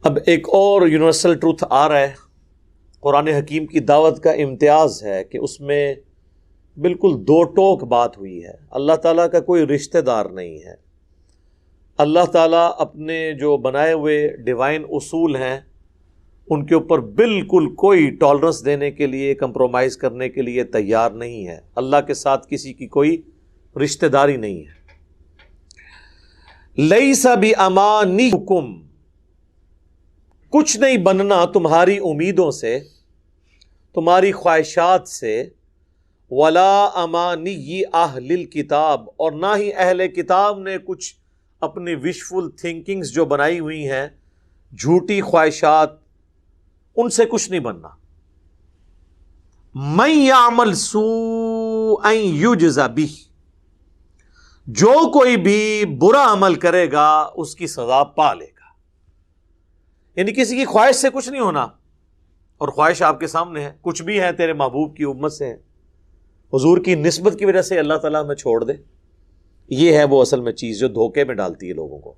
اب ایک اور یونیورسل ٹروتھ آ رہا ہے. قرآن حکیم کی دعوت کا امتیاز ہے کہ اس میں بالکل دو ٹوک بات ہوئی ہے. اللہ تعالیٰ کا کوئی رشتہ دار نہیں ہے. اللہ تعالیٰ اپنے جو بنائے ہوئے ڈیوائن اصول ہیں ان کے اوپر بالکل کوئی ٹالرنس دینے کے لیے، کمپرومائز کرنے کے لیے تیار نہیں ہے. اللہ کے ساتھ کسی کی کوئی رشتہ داری نہیں ہے. لیس بِأَمَانِكُمْ، کچھ نہیں بننا تمہاری امیدوں سے، تمہاری خواہشات سے، ولا امانی اہل الکتاب، اور نہ ہی اہل کتاب نے کچھ اپنی وشفل تھنکنگز جو بنائی ہوئی ہیں، جھوٹی خواہشات، ان سے کچھ نہیں بننا. من یعمل سوءا یجز بہ، جو کوئی بھی برا عمل کرے گا اس کی سزا پا لے گا. یعنی کسی کی خواہش سے کچھ نہیں ہونا، اور خواہش آپ کے سامنے ہے. کچھ بھی ہے تیرے محبوب کی امت سے ہے، حضور کی نسبت کی وجہ سے اللہ تعالیٰ ہمیں چھوڑ دے. یہ ہے وہ اصل میں چیز جو دھوکے میں ڈالتی ہے لوگوں کو.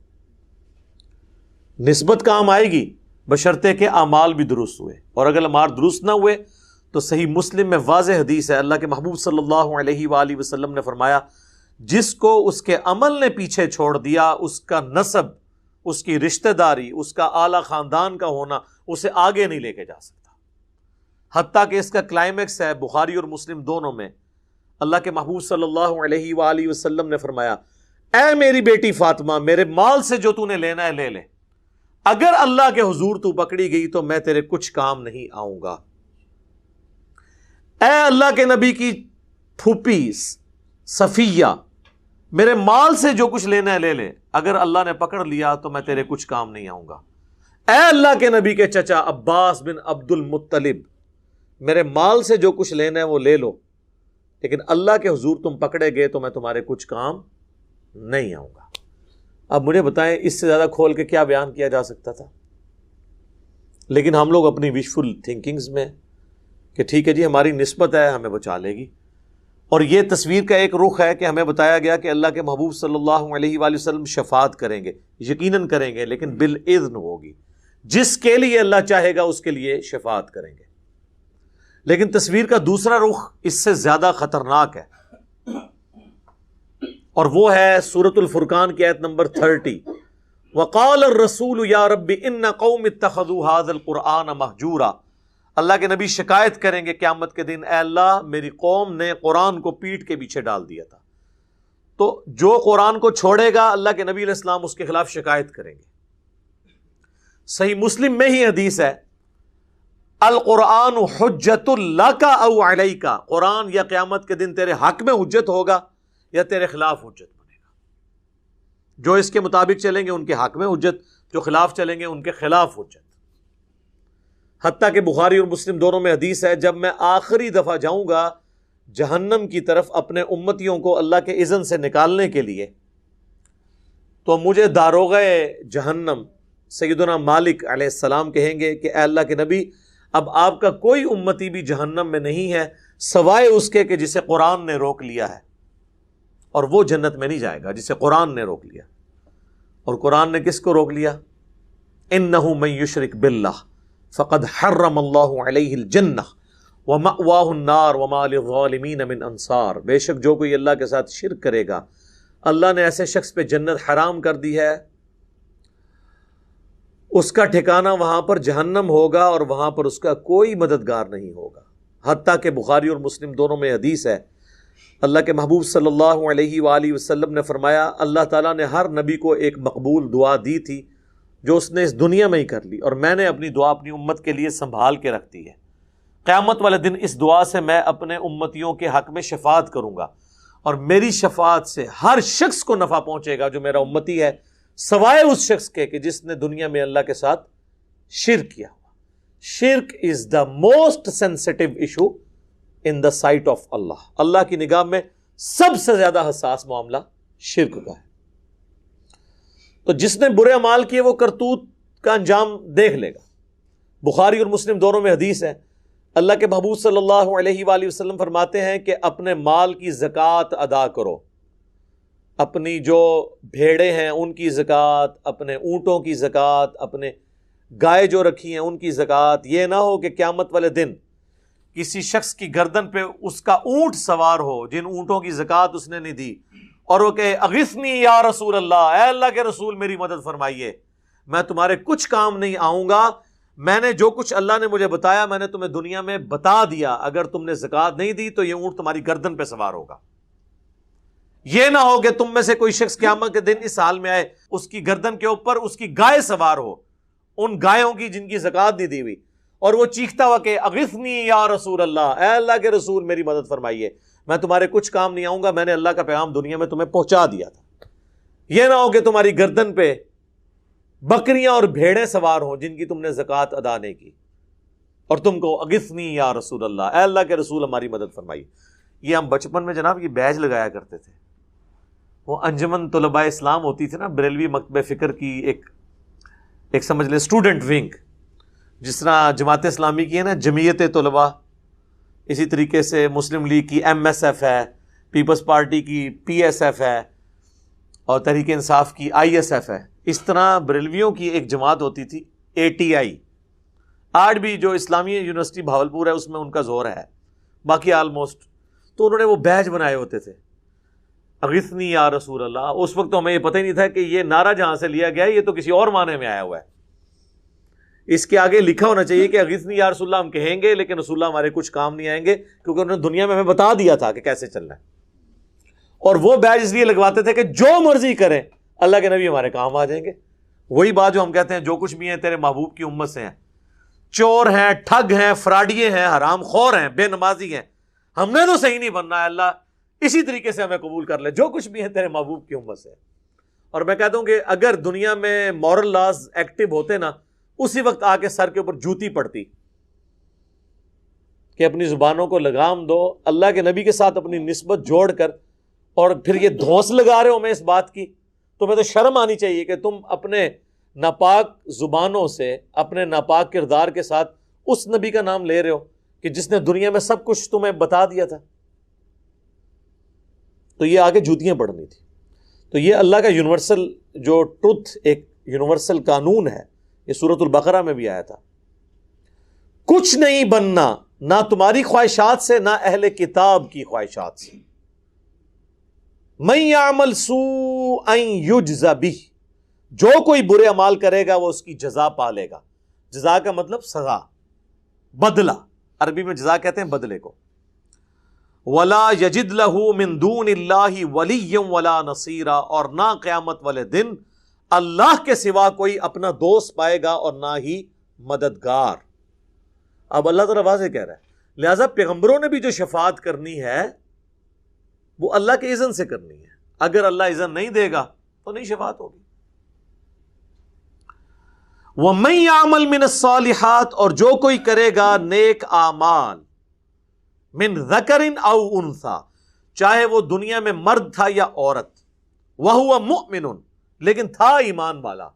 نسبت کام آئے گی بشرطے کہ اعمال بھی درست ہوئے، اور اگر اعمال درست نہ ہوئے تو صحیح مسلم میں واضح حدیث ہے، اللہ کے محبوب صلی اللہ علیہ وآلہ وسلم نے فرمایا، جس کو اس کے عمل نے پیچھے چھوڑ دیا، اس کا نسب، اس کی رشتہ داری، اس کا اعلیٰ خاندان کا ہونا اسے آگے نہیں لے کے جا سکتا. حتیٰ کہ اس کا کلائمیکس ہے بخاری اور مسلم دونوں میں. اللہ کے محبوب صلی اللہ علیہ وآلہ وسلم نے فرمایا، اے میری بیٹی فاطمہ، میرے مال سے جو تو نے لینا ہے لے لے، اگر اللہ کے حضور تو پکڑی گئی تو میں تیرے کچھ کام نہیں آؤں گا. اے اللہ کے نبی کی پھوپھی صفیہ، میرے مال سے جو کچھ لینا ہے لے لے، اگر اللہ نے پکڑ لیا تو میں تیرے کچھ کام نہیں آؤں گا. اے اللہ کے نبی کے چچا عباس بن عبد المطلب، میرے مال سے جو کچھ لینا ہے وہ لے لو، لیکن اللہ کے حضور تم پکڑے گئے تو میں تمہارے کچھ کام نہیں آؤں گا. اب مجھے بتائیں اس سے زیادہ کھول کے کیا بیان کیا جا سکتا تھا؟ لیکن ہم لوگ اپنی وشفل تھنکنگز میں کہ ٹھیک ہے جی ہماری نسبت ہے، ہمیں بچا لے گی. اور یہ تصویر کا ایک رخ ہے کہ ہمیں بتایا گیا کہ اللہ کے محبوب صلی اللہ علیہ وآلہ وسلم شفاعت کریں گے، یقیناً کریں گے، لیکن بالإذن ہوگی. جس کے لیے اللہ چاہے گا اس کے لیے شفاعت کریں گے. لیکن تصویر کا دوسرا رخ اس سے زیادہ خطرناک ہے، اور وہ ہے سورۃ الفرقان کی آیت نمبر 30. وقال الرسول یا رب ان قوم اتخذوا هذا القرآن مہجورا. اللہ کے نبی شکایت کریں گے قیامت کے دن، اے اللہ میری قوم نے قرآن کو پیٹھ کے پیچھے ڈال دیا تھا. تو جو قرآن کو چھوڑے گا اللہ کے نبی علیہ السلام اس کے خلاف شکایت کریں گے. صحیح مسلم میں ہی حدیث ہے، القرآن حجت لک او علیک، قرآن یا قیامت کے دن تیرے حق میں حجت ہوگا یا تیرے خلاف حجت بنے گا. جو اس کے مطابق چلیں گے ان کے حق میں حجت، جو خلاف چلیں گے ان کے خلاف حجت. حتیٰ کہ بخاری اور مسلم دونوں میں حدیث ہے، جب میں آخری دفعہ جاؤں گا جہنم کی طرف اپنے امتیوں کو اللہ کے اذن سے نکالنے کے لیے، تو مجھے داروغہ جہنم سیدنا مالک علیہ السلام کہیں گے کہ اے اللہ کے نبی، اب آپ کا کوئی امتی بھی جہنم میں نہیں ہے سوائے اس کے کہ جسے قرآن نے روک لیا ہے، اور وہ جنت میں نہیں جائے گا جسے قرآن نے روک لیا. اور قرآن نے کس کو روک لیا؟ انہ من یشرک باللہ فقد حرم اللہ علیہ الجنہ ومأواہ النار وما للظالمین من انصار. بے شک جو کوئی اللہ کے ساتھ شرک کرے گا اللہ نے ایسے شخص پہ جنت حرام کر دی ہے، اس کا ٹھکانہ وہاں پر جہنم ہوگا اور وہاں پر اس کا کوئی مددگار نہیں ہوگا. حتیٰ کہ بخاری اور مسلم دونوں میں حدیث ہے، اللہ کے محبوب صلی اللہ علیہ وآلہ وسلم نے فرمایا، اللہ تعالیٰ نے ہر نبی کو ایک مقبول دعا دی تھی جو اس نے اس دنیا میں ہی کر لی، اور میں نے اپنی دعا اپنی امت کے لیے سنبھال کے رکھ دی ہے. قیامت والے دن اس دعا سے میں اپنے امتیوں کے حق میں شفاعت کروں گا، اور میری شفاعت سے ہر شخص کو نفع پہنچے گا جو میرا امتی ہے، سوائے اس شخص کے کہ جس نے دنیا میں اللہ کے ساتھ شرک کیا ہوا. شرک is the most sensitive issue in the sight of Allah. Allah کی نگاہ میں سب سے زیادہ حساس معاملہ شرک کا ہے. تو جس نے برے اعمال کیے وہ کرتوت کا انجام دیکھ لے گا. بخاری اور مسلم دونوں میں حدیث ہے، اللہ کے محبوب صلی اللہ علیہ وآلہ وسلم فرماتے ہیں کہ اپنے مال کی زکوٰۃ ادا کرو، اپنی جو بھیڑیں ہیں ان کی زکوٰۃ، اپنے اونٹوں کی زکوٰۃ، اپنے گائے جو رکھی ہیں ان کی زکوٰۃ، یہ نہ ہو کہ قیامت والے دن کسی شخص کی گردن پہ اس کا اونٹ سوار ہو جن اونٹوں کی زکوٰۃ اس نے نہیں دی، اور وہ کہے اغثنی یا رسول اللہ، اے اللہ کے رسول میری مدد فرمائیے، میں تمہارے کچھ کام نہیں آؤں گا، میں نے جو کچھ اللہ نے مجھے بتایا میں نے تمہیں دنیا میں بتا دیا، اگر تم نے زکوٰۃ نہیں دی تو یہ اونٹ تمہاری گردن پہ سوار ہوگا۔ یہ نہ ہو کہ تم میں سے کوئی شخص قیامت کے دن اس حال میں آئے اس کی گردن کے اوپر اس کی گائے سوار ہو، ان گایوں کی جن کی زکوٰۃ نہیں دی ہوئی، اور وہ چیختا ہوا کہ اغثنی یا رسول اللہ، اے اللہ کے رسول میری مدد فرمائیے، میں تمہارے کچھ کام نہیں آؤں گا، میں نے اللہ کا پیغام دنیا میں تمہیں پہنچا دیا تھا۔ یہ نہ ہو کہ تمہاری گردن پہ بکریاں اور بھیڑیں سوار ہوں جن کی تم نے زکوٰۃ ادا نہیں کی، اور تم کو اغثنی یا رسول اللہ، اے اللہ کے رسول ہماری مدد فرمائیے۔ یہ ہم بچپن میں جناب یہ بیج لگایا کرتے تھے، وہ انجمن طلباء اسلام ہوتی تھی نا بریلوی مکتبہ فکر کی ایک سمجھ لیں اسٹوڈنٹ ونگ، جس طرح جماعت اسلامی کی ہے نا جمعیت طلباء، اسی طریقے سے مسلم لیگ کی MSF ہے، پیپلز پارٹی کی PSF ہے، اور تحریک انصاف کی ISF ہے۔ اس طرح بریلویوں کی ایک جماعت ہوتی تھی ATI، آج بھی جو اسلامی یونیورسٹی بھاولپور ہے اس میں ان کا زور ہے، باقی آلموسٹ، تو انہوں نے وہ بیج بنائے ہوتے تھے اغثنی یا رسول اللہ۔ اس وقت تو ہمیں یہ پتہ ہی نہیں تھا کہ یہ نعرہ جہاں سے لیا گیا ہے یہ تو کسی اور معنی میں آیا ہوا ہے، اس کے آگے لکھا ہونا چاہیے کہ اغثنی یا رسول اللہ ہم کہیں گے لیکن رسول اللہ ہمارے کچھ کام نہیں آئیں گے، کیونکہ انہوں نے دنیا میں ہمیں بتا دیا تھا کہ کیسے چلنا ہے۔ اور وہ بیج اس لیے لگواتے تھے کہ جو مرضی کریں اللہ کے نبی ہمارے کام آ جائیں گے۔ وہی بات جو ہم کہتے ہیں جو کچھ بھی ہیں تیرے محبوب کی امت سے ہیں، چور ہیں، ٹھگ ہیں، فراڈیے ہیں، حرام خور ہیں، بے نمازی ہیں، ہم نے تو صحیح نہیں بننا ہے، اللہ اسی طریقے سے ہمیں قبول کر لے، جو کچھ بھی ہیں تیرے محبوب کی امت سے۔ اور میں کہتا ہوں کہ اگر دنیا میں مورل لاز ایکٹیو ہوتے نا، اسی وقت آ کے سر کے اوپر جوتی پڑتی کہ اپنی زبانوں کو لگام دو، اللہ کے نبی کے ساتھ اپنی نسبت جوڑ کر، اور پھر یہ دھونس لگا رہے ہو میں اس بات کی، تمہیں تو شرم آنی چاہیے کہ تم اپنے ناپاک زبانوں سے اپنے ناپاک کردار کے ساتھ اس نبی کا نام لے رہے ہو کہ جس نے دنیا میں سب کچھ تمہیں بتا دیا تھا۔ تو یہ آگے جوتیاں پڑنی تھی۔ تو یہ اللہ کا یونیورسل جو ٹروتھ، ایک یونیورسل قانون ہے، یہ سورۃ البقرہ میں بھی آیا تھا، کچھ نہیں بننا نہ تمہاری خواہشات سے نہ اہل کتاب کی خواہشات سے۔ من یعمل سوءا یجز بہ، جو کوئی برے اعمال کرے گا وہ اس کی جزا پالے گا۔ جزا کا مطلب سزا، بدلہ، عربی میں جزا کہتے ہیں بدلے کو۔ ولا یجد لہ من دون اللہ ولیا ولا نصیرا، اور نہ قیامت والے دن اللہ کے سوا کوئی اپنا دوست پائے گا اور نہ ہی مددگار۔ اب اللہ تعالیٰ واضح کہہ رہا ہے، لہذا پیغمبروں نے بھی جو شفاعت کرنی ہے وہ اللہ کے اذن سے کرنی ہے، اگر اللہ اذن نہیں دے گا تو نہیں شفاعت ہوگی۔ وَمَن يَعْمَلْ مِنَ الصَّالِحَاتِ، اور جو کوئی کرے گا نیک اعمال، من ذکر او انثی، چاہے وہ دنیا میں مرد تھا یا عورت، وَهُوَ مُؤْمِنٌ، لیکن تھا ایمان والا۔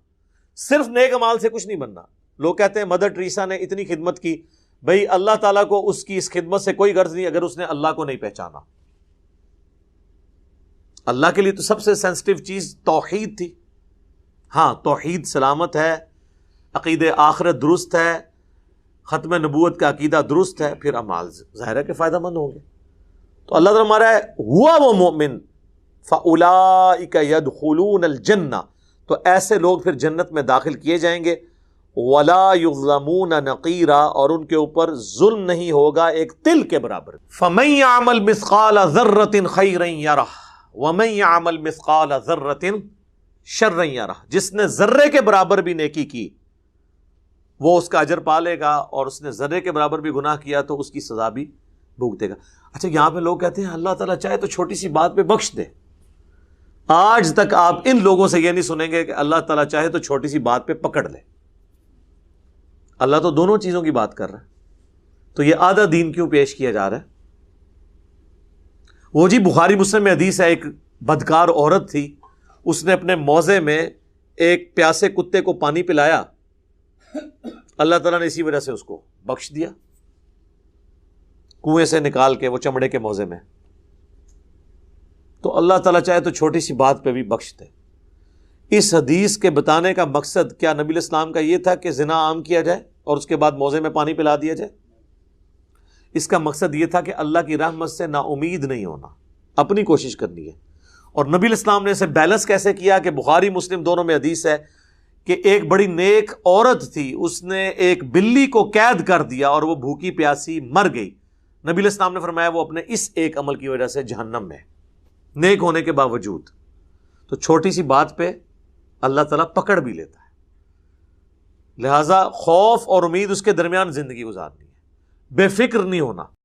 صرف نیک اعمال سے کچھ نہیں بننا۔ لوگ کہتے ہیں مدر ٹریسا نے اتنی خدمت کی، بھئی اللہ تعالیٰ کو اس کی اس خدمت سے کوئی غرض نہیں اگر اس نے اللہ کو نہیں پہچانا۔ اللہ کے لیے تو سب سے سینسٹیو چیز توحید تھی۔ ہاں توحید سلامت ہے، عقید آخرت درست ہے، ختم نبوت کا عقیدہ درست ہے، پھر اعمال ظاہر ہے کہ فائدہ مند ہوں گے۔ تو اللہ تعالیٰ ہمارا ہے ہوا وہ مومن فَأُولَئِكَ يَدْخُلُونَ الْجَنَّةَ، تو ایسے لوگ پھر جنت میں داخل کیے جائیں گے۔ وَلَا يُظْلَمُونَ نَقِيرًا، اور ان کے اوپر ظلم نہیں ہوگا ایک تل کے برابر۔ فَمَن يَعْمَلْ مِثْقَالَ ذَرَّةٍ خَيْرًا يَرَهُ وَمَن يَعْمَلْ مِثْقَالَ ذَرَّةٍ شَرًّا يَرَهُ، جس نے ذرے کے برابر بھی نیکی کی وہ اس کا اجر پا لے گا، اور اس نے ذرے کے برابر بھی گناہ کیا تو اس کی سزا بھی بھگتے گا۔ اچھا یہاں پہ لوگ کہتے ہیں اللہ تعالیٰ چاہے تو چھوٹی سی بات پہ بخش دے۔ آج تک آپ ان لوگوں سے یہ نہیں سنیں گے کہ اللہ تعالیٰ چاہے تو چھوٹی سی بات پہ پکڑ لے۔ اللہ تو دونوں چیزوں کی بات کر رہا ہے، تو یہ آدھا دین کیوں پیش کیا جا رہا ہے؟ وہ جی بخاری مسلم میں حدیث ہے، ایک بدکار عورت تھی، اس نے اپنے موزے میں ایک پیاسے کتے کو پانی پلایا، اللہ تعالیٰ نے اسی وجہ سے اس کو بخش دیا، کنویں سے نکال کے وہ چمڑے کے موزے میں۔ تو اللہ تعالیٰ چاہے تو چھوٹی سی بات پہ بھی بخش دے۔ اس حدیث کے بتانے کا مقصد کیا نبی علیہ السلام کا یہ تھا کہ زنا عام کیا جائے اور اس کے بعد موزے میں پانی پلا دیا جائے؟ اس کا مقصد یہ تھا کہ اللہ کی رحمت سے نا امید نہیں ہونا، اپنی کوشش کرنی ہے۔ اور نبی علیہ السلام نے اسے بیلنس کیسے کیا کہ بخاری مسلم دونوں میں حدیث ہے کہ ایک بڑی نیک عورت تھی، اس نے ایک بلی کو قید کر دیا اور وہ بھوکی پیاسی مر گئی۔ نبی علیہ السلام نے فرمایا وہ اپنے اس ایک عمل کی وجہ سے جہنم میں، نیک ہونے کے باوجود۔ تو چھوٹی سی بات پہ اللہ تعالیٰ پکڑ بھی لیتا ہے، لہٰذا خوف اور امید اس کے درمیان زندگی گزارنی ہے، بے فکر نہیں ہونا۔